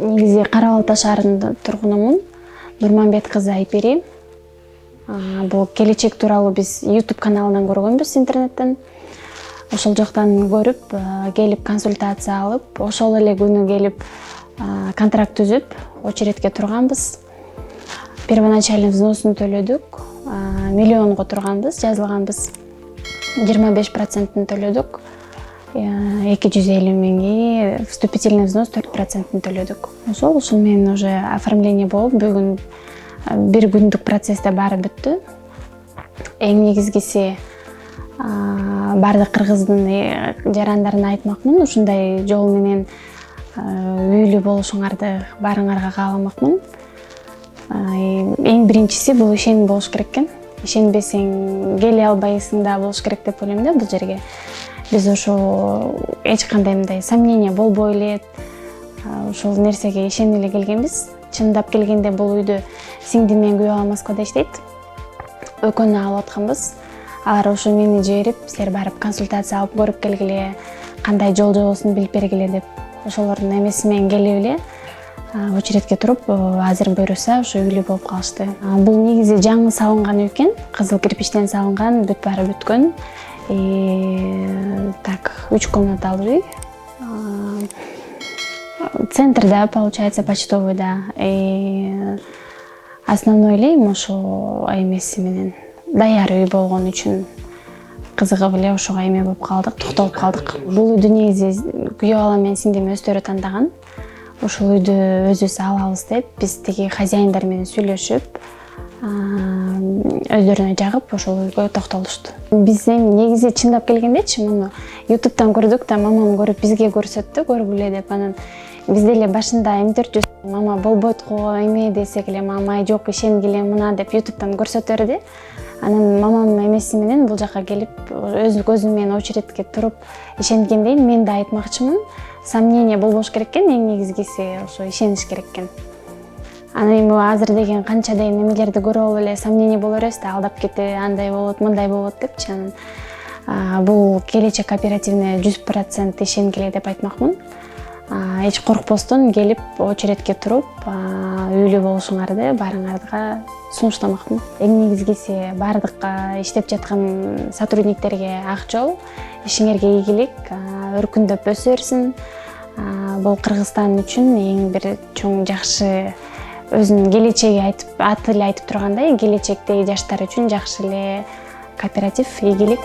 Негизи Кара Балта шаарынын тургунумун. Нурманбет кызы Айпери. Бул келечек тууралуу биз YouTube каналынан көргөнбүз интернеттен. Ошол жактан көрүп, келип консультация алып, ошол эле күнү келип контракт түзүп, очередке турганбыз. Первоначальный взносун төлөдүк. Миллионго турганбыз, жазылганбыз. 25% төлөдүк. 250 миңги, вступительный взнос 4% төлөдүк. Ошол менен уже оформление болуп, бүгүн бир күндүк процессте баары бүттү. Эң негизгиси бардык кыргыздын жарандарына айтмакмын, ушундай жол менен үйлүү болушуңарды баарыңарга кааламакмын. Эң биринчиси бул ишеним болуш керек экен. Ишенбесең келе албайсың да болуш керек деп ойлойм да бул жерге. Биз ошо эч кандай мындай сомнение болбой эле ошол нерсеге ишенип эле келгенбиз. Чындап келгенде бул үйдө сиңдим менен күйөө Москвада иштейт. Өкөнү алып атканбыз. Алар ошо мени жиберип, силер барып консультация алып көрүп келгиле, кандай жол-жобосун билип бергиле деп ошолордун эмеси менен келип эле очередке туруп, азыр буюрса ошо үйлүү болуп калышты. Бул негизи жаңы салынган үй экен, кызыл кирпичтен салынган, бүт баары бүткөн. Так, 3 комнаталуу үй. Центрда, получается, почтовыйда. Основной эле ошо эмеси менен даяр үй болгон үчүн кызыгып эле ошого эме болуп калдык, токтолуп калдык. Бул үйдү негизи күйөө балам менен сиңдим өздөрү тандаган. Ошол үйдү өзүбүз алабыз деп, биз тиги хозяиндар менен сүйлөшүп, өздөрүнө жагып, ошол үйгө токтолушту. Биз эми негизи чындап келгендечи, муну YouTube'дан көрдүк да, мамам көрүп бизге көрсөттү, көргүлө деп. Анан биз деле башында эмдерчү, мама болбойт го эме десек эле, мама жок ишенгиле мына деп YouTube'дан көрсөтө берди. Анан мамам эмеси менен бул жака келип, өз көзү менен очередке туруп ишенгенден мен да айтмакчымын. Сомнение болбош керек экен, эң негизгиси ошо ишениш керек экен. Анан эми азыр деген канчадай немелерди көрүп алып эле сомнение боло беребиз да, алдап кетти, андай болот, мындай болот депчи. Анан бул келечек кооперативине 100% ишенгиле деп айтмакмын. Эч коркпостон келип очередке туруп, үйлүү болушуңарды баарыңарга сунуштамакмын. Эң негизгиси бардык иштеп жаткан сотрудниктерге ак жол, ишиңерге ийгилик, өркүндөп өсө берсин. Бул Кыргызстан үчүн эң бир чоң жакшы, өзүнүн келечеги аты эле айтып тургандай, келечектеги жаштар үчүн жакшы эле кооператив, ийгилик.